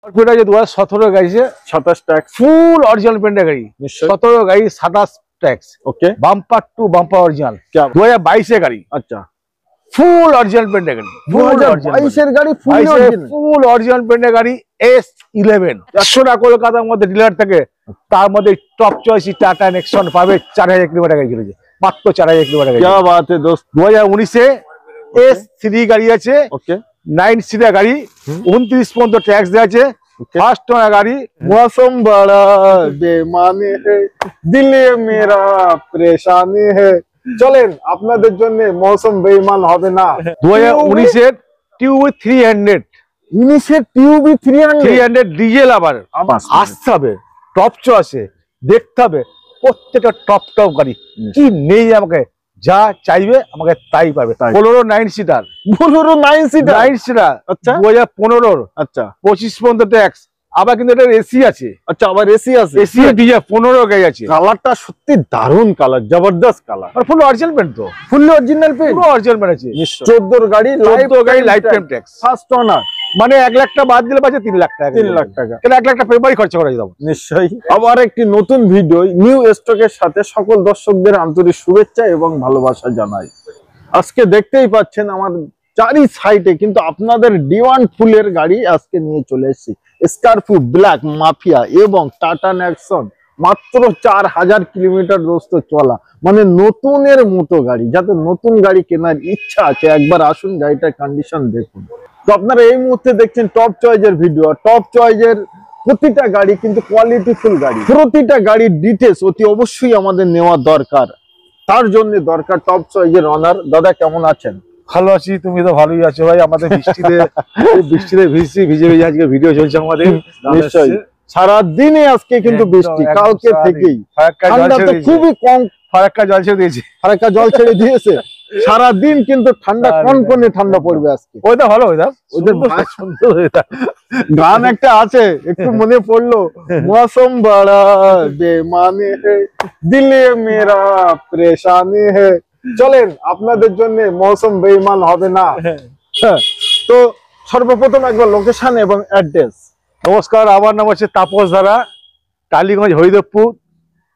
স্করপিওটা যে 2017 গাড়ি, 27 tax, full original পেন্টের গাড়ি। 17 গাড়ি 27 tax. Okay, bumper to bumper original. 2022 এর গাড়ি। আচ্ছা, ফুল অরিজিনাল পেন্টের গাড়ি। 2022 এর গাড়ি, ফুল অরিজিনাল পেন্টের গাড়ি। S11 100টা কলকাতার মধ্যে ডিলার থাকে, তার মধ্যে টপ চয়েস টাটা নেক্সন পাবে। 4000 কিলোমিটার গাড়ি চলেছে, মাত্র 4000 কিলোমিটার গাড়ি। क्या बात है दोस्त। 2019 এ S3 গাড়ি আছে। ওকে, 9 সিটার গাড়ি, 29 পর্যন্ত ট্যাক্স দেওয়া আছে। ফার্স্ট ওনার গাড়ি। मौसम बड़ा बेमानी है, दिल मेरा परेशानी है। চলেন, আপনাদের জন্য মৌসুম বেঈমান হবে না। 2019 এর টিউবি 300, 19 এর টিউবি 300 ডিজেল। আবার আসতে হবে, টপ চয়েসে দেখতে হবে প্রত্যেকটা টপ গাড়ি কি নেই। আমাকে যা চাইবে আমাকে তাই পাবে। Bolero 9 seater, Bolero 9 seater. আচ্ছা, 2015। আচ্ছা, 25 পর্যন্ত ট্যাক্স। আবার কিন্তু এটা এসি আছে। আচ্ছা, আবার এসি আছে। এসি ডিজেল 15 গাড়ি আছে। কালারটা সত্যি দারুণ কালার, জবরদস্ত কালার। আর ফুল অরিজিনাল পেন্ট তো, ফুল অরিজিনাল পেন্ট, পুরো অরিজিনাল পেন্ট আছে। 14 গাড়ি, লাইফ টাইম ট্যাক্স। ফার্স্ট ওনার মানে 1 লাখ টাকা বাদ দিলে পাচ্ছে 3 লাখ টাকা। 3 লাখ টাকা। তাহলে 1 লাখ টাকা পেপারই খরচা করা যাবে। নিশ্চয়ই। আবার একটি নতুন ভিডিও নিউ স্টকের সাথে সকল দর্শকদের আন্তরিক শুভেচ্ছা এবং ভালোবাসা জানাই। আজকে দেখতেই পাচ্ছেন আমার চারি সাইডে কিন্তু আপনাদের ডিমান্ড ফুলের গাড়ি আজকে নিয়ে চলে এসেছি। স্করপিও ব্ল্যাক মাফিয়া এবং টাটা নেক্সন, মাত্র 4000 কিলোমিটার দোস্ত চলা, মানে নতুনের মতো গাড়ি। যাতে নতুন গাড়ি কেনার ইচ্ছা আছে, একবার আসুন, গাড়িটার কন্ডিশন দেখুন। তো আপনারা এই মুহূর্তে দেখছেন টপ চয়েসের ভিডিও। টপ চয়েসের প্রতিটা গাড়ি কিন্তু কোয়ালিটিফুল গাড়ি, প্রতিটা গাড়ির ডিটেলস অতি অবশ্যই আমাদের নেওয়া দরকার। তার জন্য দরকার টপ চয়েসের অনার। দাদা কেমন আছেন? ভালো আছি, তুমি তো ভালোই আছো ভাই। আমাদের বৃষ্টিতে ভিজে আজকে ভিডিও চলছে আমাদের। নিশ্চয়ই, সারাদিনে আজকে কিন্তু বৃষ্টি, কালকে থেকেই ঠান্ডা তো খুবই কম। ফারাক্কা জল ছেড়ে দিয়েছে, ফারাক্কা জল ছেড়ে দিয়েছে। সারাদিন কিন্তু ঠান্ডা, কনকনে ঠান্ডা পড়বে আজকে। ওইটা ভালো, ওইটা ওদের গান একটা আছে, একটু মনে পড়লো, মৌসম বড়া বেমানি হে, দিলে মেরা পরেশানি হে। চলেন, আপনাদের জন্য মৌসুম বেঈমান হবে না। তো সর্বপ্রথম একবার লোকেশন এবং অ্যাড্রেস। নমস্কার, আমার নাম হচ্ছে তাপস ধারা, টালিগঞ্জ, হরিদেবপুর।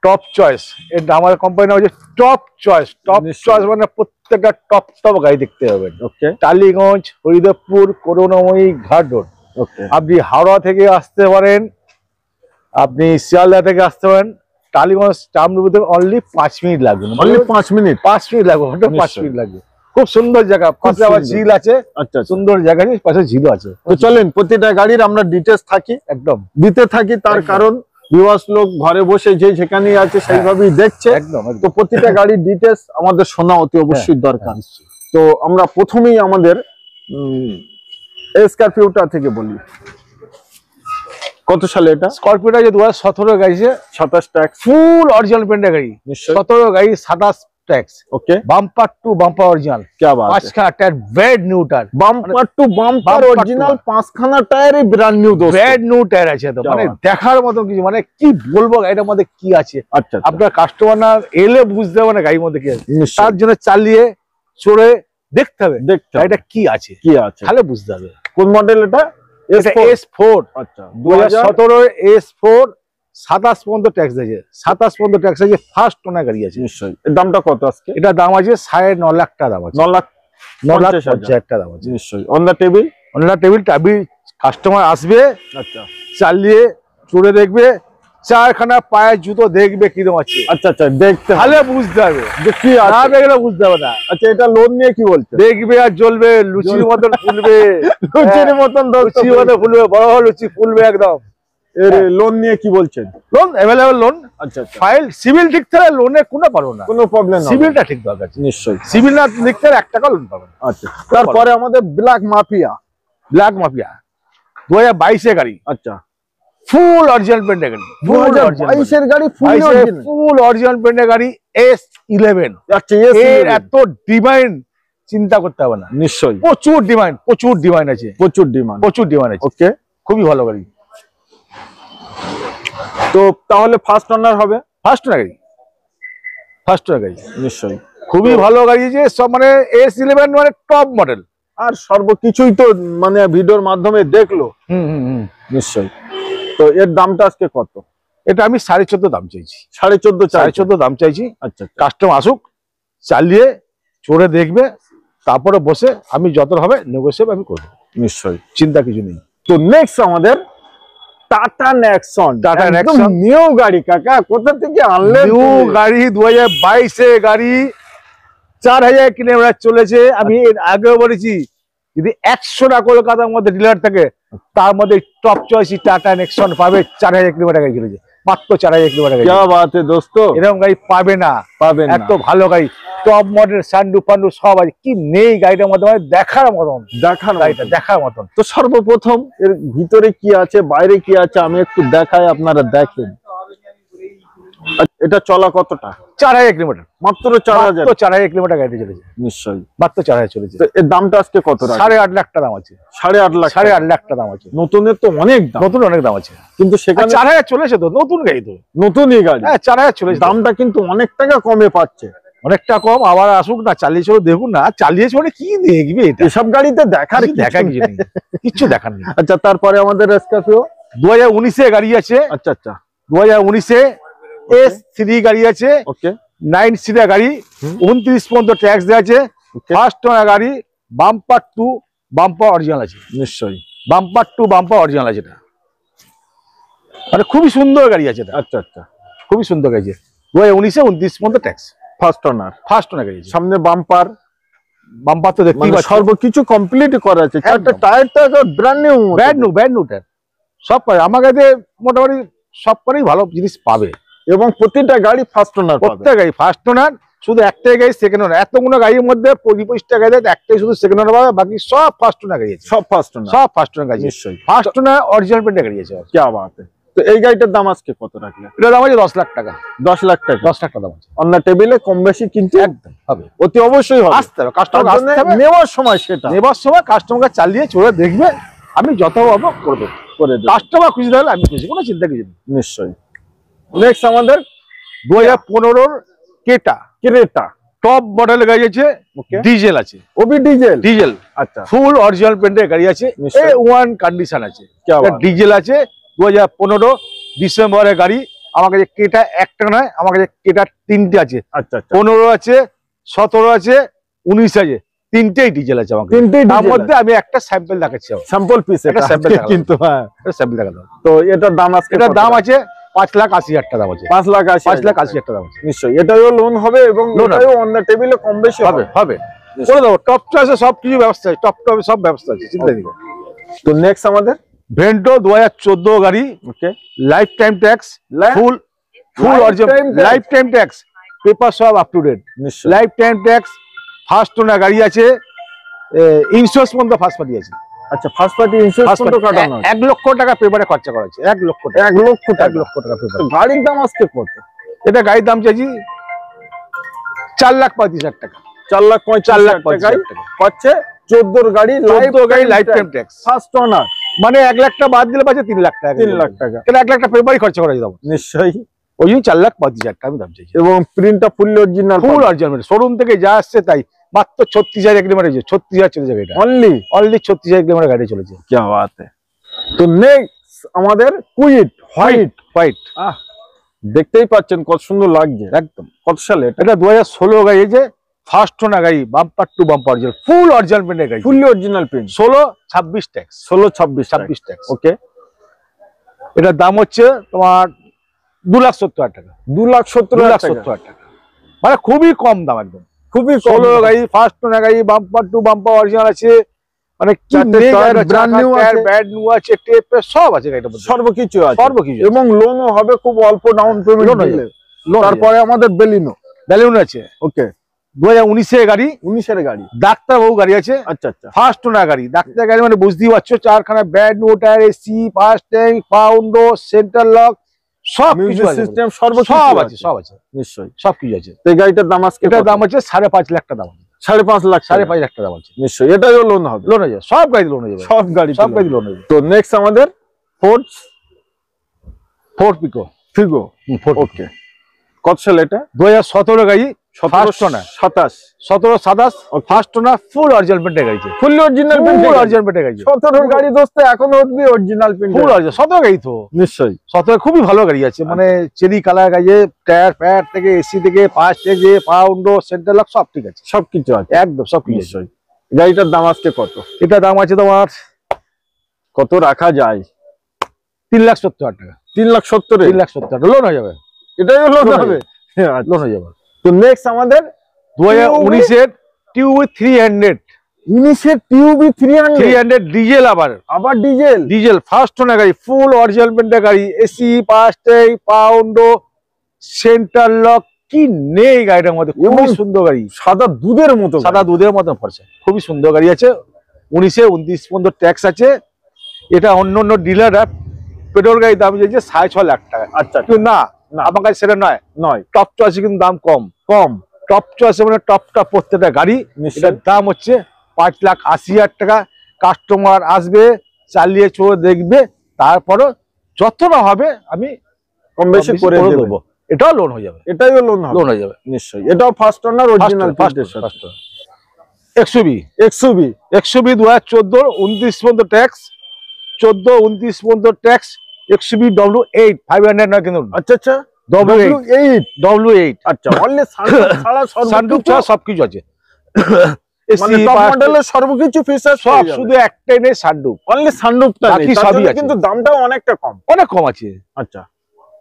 টপ চয়েস এর আমাদের কোম্পানি নাম হচ্ছে টপ চয়েস। টপ চয়েস মানে প্রত্যেকটা টপ গাড়ি দেখতে হবে। ওকে, টালিগঞ্জ, হরিদেবপুর, করুণাময়ী ঘাট রোড। ওকে, আপনি হাওড়া থেকে আসতে পারেন, আপনি শিয়ালদা থেকে আসতে পারেন। টালিগঞ্জ টামরুতে অনলি 5 মিনিট লাগবে। Only 5 minute? 5 মিনিট লাগবে, 5 মিনিট লাগবে। খুব সুন্দর জায়গা, পাশে আবার ঝিল আছে। আচ্ছা, সুন্দর জায়গা, পাশে ঝিল আছে। তো চলেন, প্রতিটা গাড়ির আমরা ডিটেলস থাকি, একদম দিতে থাকি। তার কারণ ভিউয়ার্স লোক ঘরে বসে যে যেখানেই আছে সেইভাবেই দেখছে। একদম। তো প্রতিটা গাড়ির ডিটেলস আমাদের শোনা অতি অবশ্যই দরকার। তো আমরা প্রথমেই আমাদের স্করপিওটা থেকে বলি। কত সালে এটা? স্করপিওটা যে 2017 গাড়ি, 27 ট্যাক্স, ফুল অরিজিনাল পেন্টের গাড়ি। 17 গাড়ি 27 tax. Okay, bumper to bumper original. क्या बात है। 5খানা tyre brand new tyre, bumper to bumper original 5খানা টায়ারে ব্র্যান্ড নিউ দোস্ত, ব্র্যান্ড নিউ টায়ার আছে। তো মানে দেখার মতো কিছু, মানে কি বলবো গাড়িটার মধ্যে কি আছে। আচ্ছা, আপনার কাস্টমার না এলে বুঝতে হবে না গাড়ির মধ্যে কি আছে। তার জন্য চালিয়ে চড়ে দেখতে হবে গাড়িটা কি আছে, তাহলে বুঝতে হবে। কোন মডেল এটা? S4। আচ্ছা, 2017 S4, 27 পর্যন্ত ট্যাক্স আছে। 27 পর্যন্ত ট্যাক্স আছে। ফার্স্ট ওনার গাড়ি আছে। নিশ্চয়ই। এর দামটা কত আজকে? এটা দাম আছে 9.5 লাখ টাকা দাম আছে। 9,50,000 টাকা দাম আছে। নিশ্চয়ই। On the table? On the table customer আসবে, আচ্ছা, চালিয়ে চড়ে দেখবে, 4খানা পায়ের জুতো দেখবে কিরকম আছে। আচ্ছা, দেখতে তাহলে বুঝতে হবে যে কি আছে, না দেখলে বুঝতে হবে না। আচ্ছা, এটা লোন নিয়ে কি বলছে? দেখবে আর জ্বলবে, লুচির মতন ফুলবে। লুচির মতন ফুলবে, বড় লুচি ফুলবে একদম। এর লোন নিয়ে কি বলছেন? Loan available loan. আচ্ছা, ফাইল সিভিল ঠিক থাকলে লোনে কোনো পারবো না, কোনো প্রবলেম না। সিভিলটা ঠিক দরকার। নিশ্চয়ই। সিভিল না ঠিক থাকলে 1 টাকা লোন পাবেন। আচ্ছা, তারপরে আমাদের ব্ল্যাক মাফিয়া। 2022 এর গাড়ি। আচ্ছা, ফুল অরিজিনাল পেন্টের গাড়ি। 2022 এর গাড়ি, ফুল অরিজিনাল পেন্টের গাড়ি। S11। আচ্ছা, এর এত ডিমান্ড চিন্তা করতে হবে না। নিশ্চয়ই, প্রচুর ডিমান্ড আছে। প্রচুর ডিমান্ড আছে। ওকে, খুবই ভালো গাড়ি। তো তাহলে ফার্স্ট ওনার হবে? ফার্স্ট ওনার গাড়ি। নিশ্চয়ই, খুবই ভালো গাড়ি। যে সব মানে S11 মানে টপ মডেল। আর সর্বকিছুই তো মানে ভিডিওর মাধ্যমে দেখলো। নিশ্চয়ই। তো এর দামটা আজকে কত? এটা আমি 14.5 দাম চাইছি। 14.5 দাম চাইছি। আচ্ছা, কাস্টমার আসুক, চালিয়ে চড়ে দেখবে, তারপরে বসে আমি যত হবে নেগোশিয়েট আমি করবো, নিশ্চয়ই, চিন্তা কিছু নেই। তো নেক্সট আমাদের টাটা নেক্সন। টাটা একদম নেক্সন নিউ গাড়ি কাকা, কোথা থেকে আনলেন? নিউ গাড়ি 2022 এর গাড়ি, 4000 কিলোমিটার চলেছে। আমি এর আগেও বলেছি, যদি 100টা কলকাতার মধ্যে ডিলার থাকে, তার মধ্যে টপ চয়েস টাটা নেক্সন পাবে। 4000 কিলোমিটার গাড়ি চলেছে, মাত্র 4000 কিলোমিটার গাড়ি। क्या बात है दोस्तों, এরকম গাড়ি পাবে না, পাবেন না। এত ভালো গাড়ি, টপ মডেল, সানডু পান্ডু সব আছে। কি নেই গাড়িটার মধ্যে, মানে দেখার মতন, গাড়িটা দেখার মতন। তো সর্বপ্রথম এর ভিতরে কি আছে, বাইরে কি আছে আমি একটু দেখাই, আপনারা দেখেন। এটা চলা কতটা? 4000 কিলোমিটার, মাত্র 4000। 4000 কিলোমিটার গাড়ি চলেছে, নিশ্চয়ই, মাত্র 4000 চলেছে। তো এর দামটা আজকে কত? 8.5 লাখ টাকা দাম আছে। 8.5 লাখ? 8.5 লাখ টাকা দাম আছে। নতুনের তো অনেক দাম, নতুন অনেক দাম আছে, কিন্তু সেখানে 4000 চলেছে তো, নতুন গাড়ি তো, নতুনই গাড়ি। হ্যাঁ 4000 চলেছে। দামটা কিন্তু অনেক টাকা কমে পাচ্ছে, অনেকটা কম। আবার আসুক না, চালিয়ে চলে দেখুন না, চালিয়ে চলে কি দেখবে, এটা এসব গাড়িতে দেখার দেখা কিছু নেই, কিচ্ছু দেখার নেই। আচ্ছা, তারপরে আমাদের স্করপিও 2019 এ গাড়ি আছে। আচ্ছা আচ্ছা, 2019 এ S3 গাড়ি আছে, ওকে, 9 সিটার গাড়ি, 29 পর্যন্ত ট্যাক্স দেওয়া আছে। ফার্স্ট ওনার গাড়ি, বাম্পার টু বাম্পার অরিজিনাল আছে। নিশ্চয়ই, বাম্পার টু বাম্পার অরিজিনাল আছে, এটা মানে খুবই সুন্দর গাড়ি আছে এটা। আচ্ছা আচ্ছা, খুবই সুন্দর গাড়ি আছে। 2019 এ 29 পর্যন্ত ট্যাক্স, ফার্স্ট ওনার গাড়ি আছে। সামনে বাম্পার, বাম্পার তো দেখতেই পাচ্ছেন, সর্বকিছু কমপ্লিট করা আছে। চারটা টায়ারটা তো ব্র্যান্ড নিউ টায়ার সব পাবে আমার কাছে, মোটামুটি সব করেই ভালো জিনিস পাবে। এবং প্রতিটা গাড়ি ফার্স্ট ওনার, প্রত্যেক গাড়ি ফার্স্ট ওনার, শুধু একটাই গাড়ি সেকেন্ড ওনার। এতগুলো গাড়ির মধ্যে 25টা গাড়ি একটাই শুধু সেকেন্ড ওনার পাবে, বাকি সব ফার্স্ট ওনার গাড়ি আছে। সব ফার্স্ট ওনার, সব ফার্স্ট ওনার গাড়ি। নিশ্চয়ই, ফার্স্ট ওনার অরিজিনাল পেন্টের গাড়ি আছে। কি বাত है। তো এই গাড়িটার দাম আজকে কত রাখলে? এটা দাম আছে 10 লাখ টাকা। 10 লাখ টাকা? 10 লাখ টাকা দাম আছে। অন্য টেবিলে কম বেশি কিন্তু একদম হবে, অতি অবশ্যই হবে। আসতে হবে, কাস্টমার আসতে হবে, নেওয়ার সময় সেটা নেবার সময় কাস্টমারকে চালিয়ে চলে দেখবে, আমি যত পাবো করবো, করে দেব। কাস্টমার খুশি হলে আমি খুশি, কোনো চিন্তা কিছু নেই। নিশ্চয়ই। নেক্সট আমাদের 2015 কেটা ক্রেটা, টপ মডেল গাড়ি আছে, ডিজেল আছে। Obi diesel? ডিজেল, আচ্ছা, ফুল অরিজিনাল পেন্টের গাড়ি আছে, নিশ্চয়ই। A1 কন্ডিশন আছে। ডিজেল আছে, 2015 ডিসেম্বরের গাড়ি। আমার কাছে কেটা একটা নয়, আমার কাছে কেটা 3টে আছে। আচ্ছা, 15 আছে, 17 আছে, 19 আছে, 3টেই ডিজেল আছে আমার কাছে। তিনটেই তার ডিজেল মধ্যে আমি একটা স্যাম্পল দেখাচ্ছি, স্যাম্পল পিস একটা স্যাম্পল কিন্তু। হ্যাঁ, একটা স্যাম্পল দেখালাম। তো এটার দাম আজকে এটার দাম আছে 5,80,000 টাকা দাম আছে। 5,80,000 টাকা দাম আছে। নিশ্চয়ই, এটাও লোন হবে এবং এটাও অন্য টেবিলে কম বেশি হবে, হবে করে দেবো। টপ চয়েসে সব কিছু ব্যবস্থা আছে, টপ টপে সব ব্যবস্থা আছে, চিন্তা নেই। তো নেক্সট আমাদের ভেন্টো 2014 গাড়ি, okay, lifetime tax, full original lifetime tax, paper সব আপ টু ডেট। নিশ্চয়ই, lifetime tax, first owner গাড়ি আছে, ইন্স্যুরেন্স পর্যন্ত ফার্স্ট পার্টি আছে। আচ্ছা, ফার্স্ট পার্টি ইন্স্যুরেন্স কত কাটানো? 1 লক্ষ টাকা পেপারে খরচা করা আছে। 1 লক্ষ টাকা, 1 লক্ষ টাকা? 1 লক্ষ টাকা পেপার। তো গাড়ির দাম আজকে কত? এটা গাড়ির দাম চাইছি 4,35,000 টাকা। 4,35,000 টাকায় পাচ্ছে 14 গাড়ি, 14 গাড়ি লাইফ টাইম ট্যাক্স, ফার্স্ট ওনার। মানে 1 লাখ টাকা বাদ দিলে পাচ্ছে 3 লাখ টাকা। 3 লাখ টাকা, তাহলে 1 লাখ টাকা পেপারই খরচা করা যাবে। নিশ্চয়ই। ওই জন্য 4,35,000 টাকা আমি দাম চাইছি। এবং প্রিন্টটা ফুল অরিজিনাল, ফুল অরিজিনাল, শোরুম থেকে যা আসছে তাই। মাত্র 36,000 কিলোমিটার, 36,000 চলেছে গাড়িটা। অনলি 36,000 কিলোমিটার গাড়ি চলেছে। কি বাত है। তো নেক্সট আমাদের কুইট হোয়াইট, দেখতেই পাচ্ছেন কত সুন্দর লাগছে। একদম। কত সালে এটা? এটা 2016 গাড়ি আছে, ফার্স্ট ওনার গাড়ি, bumper to bumper original, full original পেন্টের গাড়ি, full original print. 16-26 tax, 26 tax. Okay, এটার দাম হচ্ছে তোমার 2,70,000 টাকা। 2,70,000 টাকা, মানে খুবই কম দাম, একদম খুবই 16 গাড়ি, ফার্স্ট ওনার গাড়ি, বাম্পার টু বাম্পার অরিজিনাল আছে, মানে ব্র্যান্ড নিউ আছে, টেপ সব আছে গাড়িটার মধ্যে, সর্বকিছু আছে, সর্বকিছু। এবং লোনও হবে খুব অল্প ডাউন পেমেন্ট দিলে। তারপরে আমাদের বেলিনো ব্যালুন আছে, ওকে, 2019 এর গাড়ি, 19 এর গাড়ি, ডাক্তারবাবু গাড়ি আছে। আচ্ছা আচ্ছা, ফার্স্ট ওনার গাড়ি, ডাক্তার গাড়ি মানে বুঝতেই পারছো, 4খানা brand new tyre, AC, first tank, পাউন্ডো, সেন্টার লক, সব কিছু আছে, সিস্টেম সব আছে, সব আছে, নিশ্চয়ই, সব কিছু আছে। তো এই গাড়িটার দাম আজকে এটার দাম আছে 5.5 লাখ টাকা দাম আছে। 5.5 লাখ, 5.5 লাখ টাকা দাম আছে। নিশ্চয়ই, এটাও লোন হবে, লোন হয়ে যাবে, সব গাড়ি লোন হয়ে যাবে, সব গাড়ি লোন হয়ে যাবে। তো নেক্সট আমাদের ফোর্ড পিকো, ফিগো, ওকে, কত সাল এটা? 2017 গাড়ি, first owner 27 17 first owner full original পেন্টের গাড়ি আছে, ফুল অরিজিনাল ফুল অরিজিনাল পেন্টের গাড়ি আছে। 17 গাড়ি দোস্ত এখনো অবধি অরিজিনাল প্রিন্ট, ফুল অরিজিনাল 17 গাড়ি তো নিশ্চয়ই 17 খুবই ভালো গাড়ি আছে, মানে চেরি কালার গাড়ি, টায়ার ফ্যাট থেকে এসি থেকে পাঁচ থেকে পাউন্ড সেন্টার লক সব ঠিক আছে, সবকিছু আছে একদম সব কিছু। নিশ্চয়ই। গাড়িটার দাম আজকে কত? এটা দাম আছে তোমার কত রাখা যায়? 3,70,000 টাকা। 3,70,000 3,70,000 লোন হয়ে যাবে, এটাই হলো লোন হবে। লোন হয়ে যাবে। তো নেক্সট আমাদের 2019 এর টিউবি 300 19 টিউবি 300 ডিজেল, আবার ডিজেল ডিজেল ফার্স্ট ওনার গাড়ি, ফুল অরিজিনাল পেন্টের গাড়ি, এসি পাঁচটাই পাউন্ড সেন্টার লক, কি নেই গাড়িটার মধ্যে, খুবই সুন্দর গাড়ি, সাদা দুধের মতো, সাদা দুধের মতন ফর্সা, খুবই সুন্দর গাড়ি আছে। 19 29 পর্যন্ত ট্যাক্স আছে। এটা অন্য অন্য ডিলাররা পেট্রোল গাড়ির দাম চাইছে 6.5 লাখ টাকা। আচ্ছা কিন্তু না, আমার কাছে সেটা নয়, টপ চয়েসে কিন্তু দাম কম, টপ চয়েসে মানে টপ প্রত্যেকটা গাড়ি, এটার দাম হচ্ছে 5,80,000 টাকা। কাস্টমার আসবে, চালিয়ে চলে দেখবে, তারপরে যতটা হবে আমি কম বেশি করে দেবো, এটাও লোন হয়ে যাবে, এটাও লোন হয়ে যাবে নিশ্চয়ই। এটাও first owner original first XUV 2014 19 পর্যন্ত ট্যাক্স, 14 29 পর্যন্ত ট্যাক্স, এক্সইউভি W8 500 না কিন্তু, আচ্ছা W8 আচ্ছা, অনলি সানরুফ ছাড়া সবকিছু আছে, মানে টপ মডেলের সর্বকিছু ফিচার সব, শুধু একটাই নেই সানরুফ, অনলি সানরুফটা নেই, বাকি সবই আছে, কিন্তু দামটাও অনেকটা কম, অনেক কম আছে। আচ্ছা,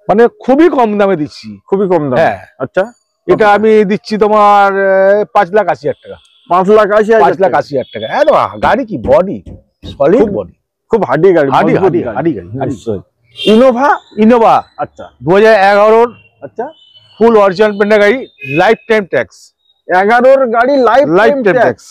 মানে খুবই কম দামে দিচ্ছি, খুবই কম দাম। হ্যাঁ আচ্ছা, এটা আমি দিচ্ছি তোমার 5,80,000 টাকা, 5,80,000 টাকা। একদম গাড়ি কি বডি, সলিড বডি, খুব হাডি গাড়ি, হাডি গাড়ি। নিশ্চয়ই। ইনোভা আচ্ছা 2011 আচ্ছা, ফুল অরিজিনাল পেন্টের গাড়ি, লাইফ টাইম ট্যাক্স, 11 গাড়ি লাইফ টাইম ট্যাক্স।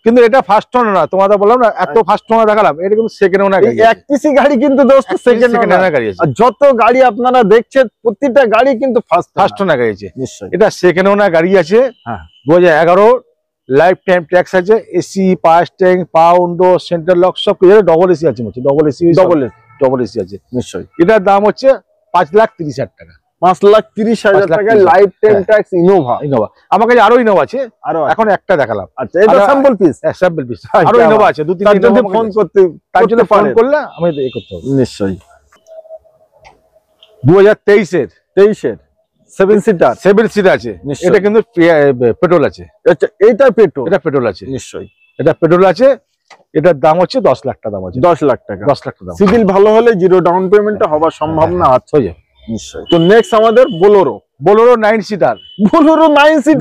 কিন্তু এটা ফার্স্ট ওনার না, তোমাদের বললাম না এত ফার্স্ট ওনার দেখালাম, এটা কিন্তু সেকেন্ড ওনার গাড়ি, এক পিসি গাড়ি কিন্তু দোস্ত সেকেন্ড ওনার গাড়ি আছে। আর যত গাড়ি আপনারা দেখছেন প্রত্যেকটা গাড়ি কিন্তু ফার্স্ট ওনার গাড়ি আছে, নিশ্চয়ই। এটা সেকেন্ড ওনার গাড়ি আছে। হ্যাঁ, 2011 লাইফ টাইম ট্যাক্স আছে, এসি পাঁচ ট্যাঙ্ক পাউন্ড সেন্টার লক সব কিছু, ডবল এসি আছে, ডবল এসি আছে নিশ্চয়ই। এটার দাম হচ্ছে 5,30,000 টাকা, 5,30,000 টাকা লাইফ টাইম ট্যাক্স ইনোভা। আমার কাছে আরো ইনোভা আছে, আরো এখন একটা দেখালাম। আচ্ছা, এটা স্যাম্পল পিস, স্যাম্পল পিস, আরো ইনোভা আছে, দু তিনটা যদি ফোন করতে, তার জন্য ফোন করলে আমি এই করতে হবে। নিশ্চয়ই। 2023 এর 7 সিটার আছে, এটা কিন্তু পেট্রোল আছে, আচ্ছা এটা পেট্রোল আছে, নিশ্চয়ই এটা পেট্রোল আছে। এটার দাম হচ্ছে 10 লাখ টাকা, দাম আছে 10 লাখ টাকা, 10 লাখ টাকা। সিভিল ভালো হলে জিরো ডাউন পেমেন্টটা হওয়ার সম্ভাবনা আছে, হয়ে যাবে নিশ্চয়ই। তো নেক্সট আমাদের বোলেরো 9 সিটার,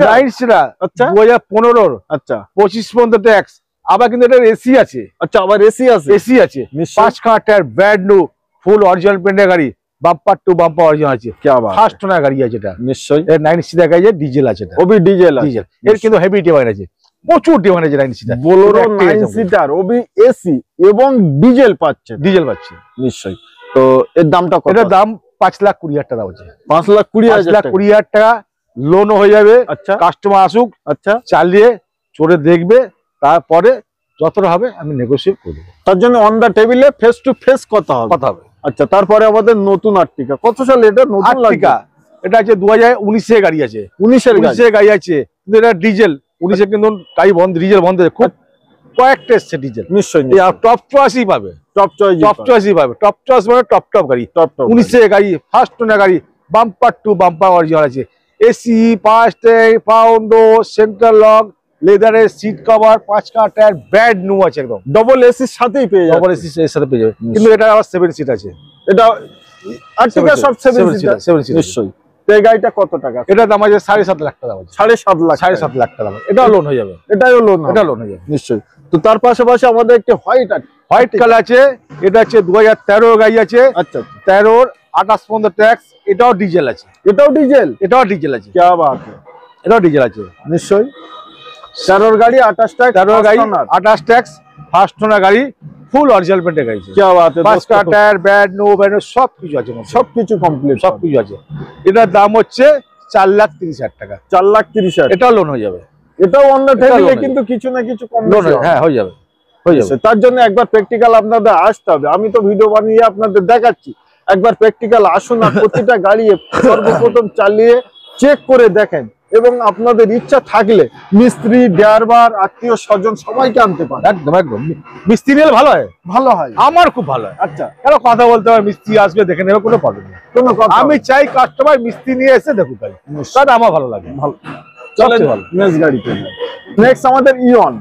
9 সিটার আচ্ছা 2015 আচ্ছা 25 পর্যন্ত ট্যাক্স, আবার কিন্তু এটার এসি আছে, আচ্ছা আবার এসি আছে, 5 খানা tyre, brand new, full original পেন্টের গাড়ি, বাম্পার টু বাম্পার অরিজিনাল আছে, ফার্স্ট ওনার গাড়ি আছে এটা, নিশ্চয়ই। এর 9 সিটার গাড়ি আছে, ডিজেল আছে, এটা ওবি ডিজেল, এর কিন্তু হেভি ডিমান্ড আছে, প্রচুর ডিমান্ড আছে 9 সিটার। বোলেরো 9 সিটার ওবি এসি এবং ডিজেল পাচ্ছে, নিশ্চয়ই। তো এর দামটা কত? এটার দাম 5,20,000 টাকা আছে, 5,20,000 টাকা, লোন হয়ে যাবে। আচ্ছা, কাস্টমার আসুক, আচ্ছা চালিয়ে চড়ে দেখবে, তারপরে যতটা হবে আমি নেগোশিয়েট করে দেবো, তার জন্য অন দা টেবিলে ফেস টু ফেস কথা হবে। আচ্ছা, তারপরে আমাদের নতুন আর্টিকা, কত সালে এটা নতুন আর্টিকা? এটা আছে 2019 এর গাড়ি আছে, 19 এর গাড়ি আছে, কিন্তু এটা ডিজেল, 19 এ কিন্তু গাড়ি বন্ধ, ডিজেল বন্ধ, খুব কয়েকটা এসছে ডিজেল, নিশ্চয়ই। টপ চয়েসই পাবে, টপ চয়েস মানে টপ গাড়ি, 19 এর গাড়ি, ফার্স্ট ওনার গাড়ি, বাম্পার টু বাম্পার অরিজিনাল আছে, AC 5 tank pound central lock, লেদারের সিট কভার, 5 খানা টায়ার, ব্র্যান্ড নিউ আছে, একদম ডবল এসির সাথেই পেয়ে যাবে, ডবল এসি এর সাথে পেয়ে যাবে। কিন্তু এটা আবার 7 সিট আছে, এটা আর্টিকা সব 7 সিট, নিশ্চয়ই। এই গাড়িটা কত টাকা? এটা দাম আছে 7.5 লাখ টাকা, 7.5 লাখ টাকা, এটা লোন হয়ে যাবে, এটাও লোন হয়ে যাবে, নিশ্চয়ই। তো তার পাশাপাশি আমাদের একটা হোয়াইট কালার আছে, এটা হচ্ছে 2013 গাড়ি আছে, আচ্ছা 13 28 পর্যন্ত ট্যাক্স, এটাও ডিজেল আছে, এটাও ডিজেল আছে, क्या बात है, এটাও ডিজেল আছে, নিশ্চয়ই। 13 গাড়ি 28 গাড়ি 28 ট্যাক্স, ফার্স্ট ওনার গাড়ি, ফুল অরিজিনাল পেন্টের গাড়ি, क्या बात है, 5 কা টায়ার, ব্র্যান্ড নিউ সব কিছু আছে, সবকিছু কমপ্লিট, সবকিছু আছে। এটার দাম হচ্ছে 4,30,000 টাকা, 4,30,000, এটাও লোন হয়ে যাবে, এটাও অন্য টেবিলে কিন্তু কিছু না কিছু কম লোন হ্যাঁ হয়ে যাবে। তার জন্য একবার প্র্যাকটিক্যাল আপনাদের আসতে হবে, আমি তো ভিডিও বানিয়ে আপনাদের দেখাচ্ছি, একবার প্র্যাকটিক্যাল আসুন, আর প্রতিটা গাড়ি সর্বপ্রথম চালিয়ে চেক করে দেখেন এবং আপনাদের ইচ্ছা থাকলে মিস্ত্রি, ড্রাইভার, আত্মীয় স্বজন সবাইকে আনতে পারেন। একদম একদম, মিস্ত্রি নিলে ভালো হয়, ভালো হয়, আমার খুব ভালো হয়। আচ্ছা, কেন কথা বলতে হবে, মিস্ত্রি আসবে দেখে নেবে, কোনো প্রবলেম নেই। কোনো কথা আমি চাই কাস্টমার মিস্ত্রি নিয়ে এসে দেখুক, তাই আমার ভালো লাগে। ভালো। চলেন নেক্সট গাড়িতে। নেক্সট আমাদের ইয়ন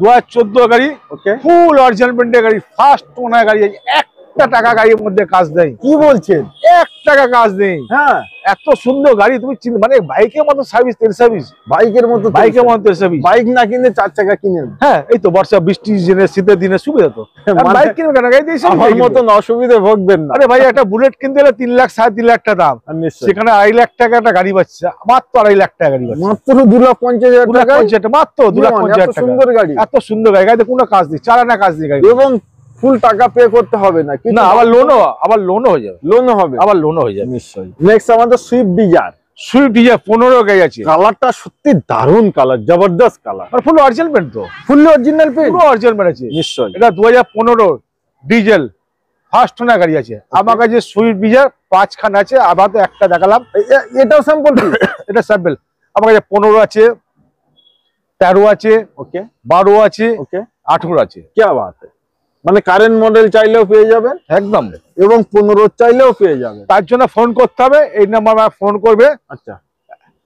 2014 গাড়ি, ওকে, ফুল অরিজিনাল ব্র্যান্ডের গাড়ি, ফার্স্ট ওনার গাড়ি। একটা টাকা গাড়ির মধ্যে কাজ নেই। কি বলছেন? 1 টাকা কাজ নেই। হ্যাঁ, এত সুন্দর গাড়ি, তুমি মানে বাইকের মতো সার্ভিস, তেল সার্ভিস, বাইকের মতো, বাইকের মতো তেল সার্ভিস। বাইক না কিনে 4 চাকা কিনেন। হ্যাঁ, এই তো বর্ষা বৃষ্টির দিনে, শীতের দিনে সুবিধা তো। বাইক কিনবে কেন, গাড়ি দিয়েছে। আমার মতন অসুবিধে ভোগবেন না। আরে ভাই, একটা বুলেট কিনতে গেলে 3 লাখ 3.5 লাখ টাকা দাম, সেখানে 2.5 লাখ টাকা একটা গাড়ি পাচ্ছে, মাত্র 2.5 লাখ টাকা গাড়ি পাচ্ছে, মাত্র 2,50,000 টাকা, মাত্র 2,50,000 টাকা। সুন্দর গাড়ি, এত সুন্দর গাড়ি, গাড়িতে কোনো কাজ নেই, চালানা কাজ নেই গাড়ি, এবং ফুল টাকা পে করতে হবে না, না আবার লোনও হয়ে যাবে, লোনও হবে, আবার লোনও হয়ে যাবে নিশ্চয়ই। নেক্সট আমাদের সুইফট ডিজায়ার। সুইফট ডিজায়ার 15 গাড়ি আছে। কালারটা সত্যি দারুণ কালার, জবরদস্ত কালার, আর ফুল অরিজিনাল পেন্ট তো, ফুল অরিজিনাল পেন্ট, পুরো অরিজিনাল পেন্ট আছে, নিশ্চয়ই। এটা 2015 ডিজেল ফার্স্ট ওনার গাড়ি আছে। আমার কাছে সুইফট ডিজায়ার 5 খান আছে, আবার তো একটা দেখালাম, এটাও স্যাম্পল। এটা স্যাম্পল। আমার কাছে 15 আছে, 13 আছে, ওকে, 12 আছে, ওকে, 18 আছে। কি বাত, মানে কারেন্ট মডেল চাইলেও পেয়ে যাবেন, একদম, এবং 15 চাইলেও পেয়ে যাবেন। তার জন্য ফোন করতে হবে, এই নাম্বার ফোন করবে, আচ্ছা,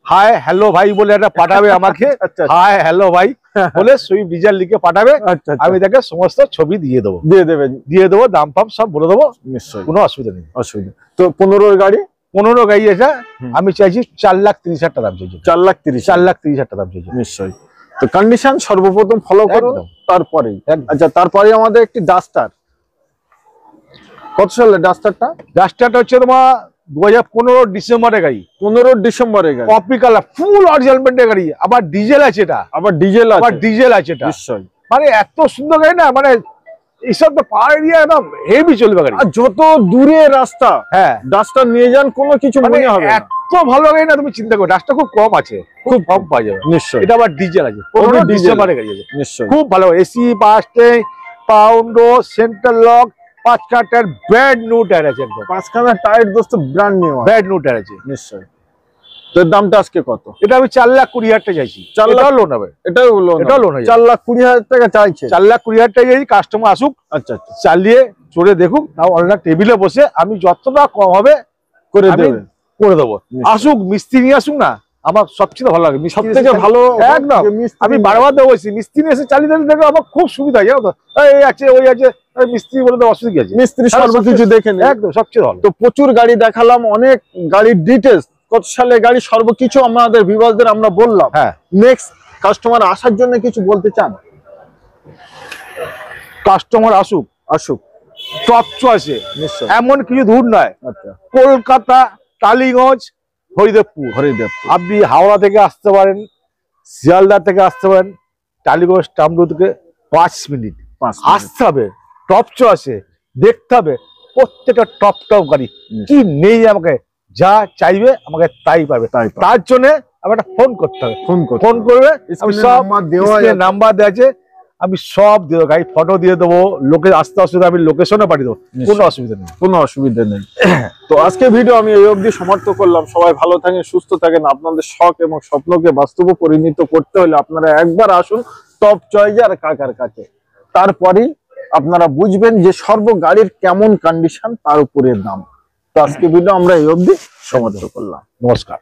হাই হ্যালো ভাই বলে একটা পাঠাবে আমাকে, আচ্ছা, হাই হ্যালো ভাই বলে সুইফট ডিজায়ার লিখে পাঠাবে, আচ্ছা, আমি তাকে সমস্ত ছবি দিয়ে দেবো, দিয়ে দেবেন, দাম ফাম সব বলে দেবো, নিশ্চয়ই, কোনো অসুবিধা নেই। অসুবিধা তো 15 গাড়ি, 15 গাড়ি আছে, আমি চাইছি 4,30,000 টাকা দাম চাইছি, 4,30,000, 4,30,000 টাকা দাম চাইছি, নিশ্চয়ই। তো কন্ডিশন সর্বপ্রথম ফলো করুন, তারপরেই। আচ্ছা, তারপরে আমাদের একটি ডাস্টার। কত সালে ডাস্টারটা? ডাস্টারটা হচ্ছে তোমার 2015 ডিসেম্বরের গাড়ি, 15 ডিসেম্বরের গাড়ি, কপি কালার, ফুল অরিজিনাল ব্র্যান্ডের গাড়ি, আবার ডিজেল আছে, এটা আবার ডিজেল আছে, এটা নিশ্চয়ই। মানে এত সুন্দর গাড়ি না, মানে এইসব তো পাহাড় এরিয়া একদম হেভি চলবে গাড়ি। আর যত দূরে রাস্তা, হ্যাঁ, ডাস্টার নিয়ে যান, কোনো কিছু মনে হবে না। এত ভালো গাড়ি না, তুমি চিন্তা করো, ডাস্টার খুব কম আছে, খুব কম পাওয়া যাবে, নিশ্চয়ই। এটা আবার ডিজেল আছে, 15 ডিসেম্বরের গাড়ি আছে, নিশ্চয়ই, খুব ভালো, এসি, বাসটে, পাউন্ডো, সেন্ট্রাল লক, 5 খানা টায়ার, ব্র্যান্ড নিউ টায়ার আছে, একদম 5 খানা টায়ার দোস্ত, brand new, brand new tyre আছে, নিশ্চয়ই। তো দামটা আজকে কত? এটা আমি 4,20,000 টাকা চাইছি, 4 লাখ লোন হবে, এটাও লোন হবে, 4,20,000 টাকা চাইছে, 4,20,000 টাকা চাইছি, কাস্টমার আসুক, আচ্ছা, আচ্ছা, চালিয়ে চড়ে দেখুক, তাও অনলাইন টেবিলে বসে আমি যতটা কম হবে করে আমি দেবেন, করে দেবো। আসুক, মিস্ত্রি নিয়ে আসুক না, আমার সবচেয়ে ভালো লাগে, সব থেকে ভালো, একদম। আমি বারবার দেবো, মিস্ত্রি নিয়ে এসে চালিয়ে দেখো, আমার খুব সুবিধা, জানো তো, এই আছে ওই আছে, মিস্ত্রি বলে তো অসুবিধা আছে, মিস্ত্রি সর্বকিছু দেখে নেয়, একদম সবচেয়ে ভালো। তো প্রচুর গাড়ি দেখালাম, অনেক গাড়ির ডিটেলস, কত সালে গাড়ি, সর্বকিছু আমাদের ভিউয়ারদের আমরা বললাম। হ্যাঁ, নেক্সট কাস্টমার আসার জন্য কিছু বলতে চান? কাস্টমার আসুক, টপ চয়েসে, নিশ্চয়, এমন কিছু দূর নয়, আচ্ছা, কলকাতা, টালিগঞ্জ, হরিদেবপুর, আপনি হাওড়া থেকে আসতে পারেন, শিয়ালদা থেকে আসতে পারেন, টালিগঞ্জ টামরু থেকে 5 মিনিট আসতে হবে, টপ চয়েসে দেখতে হবে, প্রত্যেকটা টপ গাড়ি, কি নেই আমাকে যা চাইবে আমাকে তাই পাবে, তার জন্য আমার একটা ফোন করতে হবে, ফোন করবে, আমি সব নাম্বার দেওয়া আছে, আমি সব দিয়ে দেবো, গাড়ি ফটো দিয়ে দেবো, লোকে আসতে অসুবিধা আমি লোকেশনে পাঠিয়ে দেবো, কোনো অসুবিধা নেই। তো আজকে ভিডিও আমি এই অবধি সমাপ্ত করলাম। সবাই ভালো থাকেন, সুস্থ থাকেন। আপনাদের শখ এবং স্বপ্নকে বাস্তবে পরিণত করতে হলে আপনারা একবার আসুন টপ চয়েজার কাকার কাছে, তারপরেই আপনারা বুঝবেন যে সর্ব গাড়ির কেমন কন্ডিশন, তার উপরে দাম। তো আজকে ভিডিও আমরা এই অবধি সমাপ্ত করলাম। নমস্কার।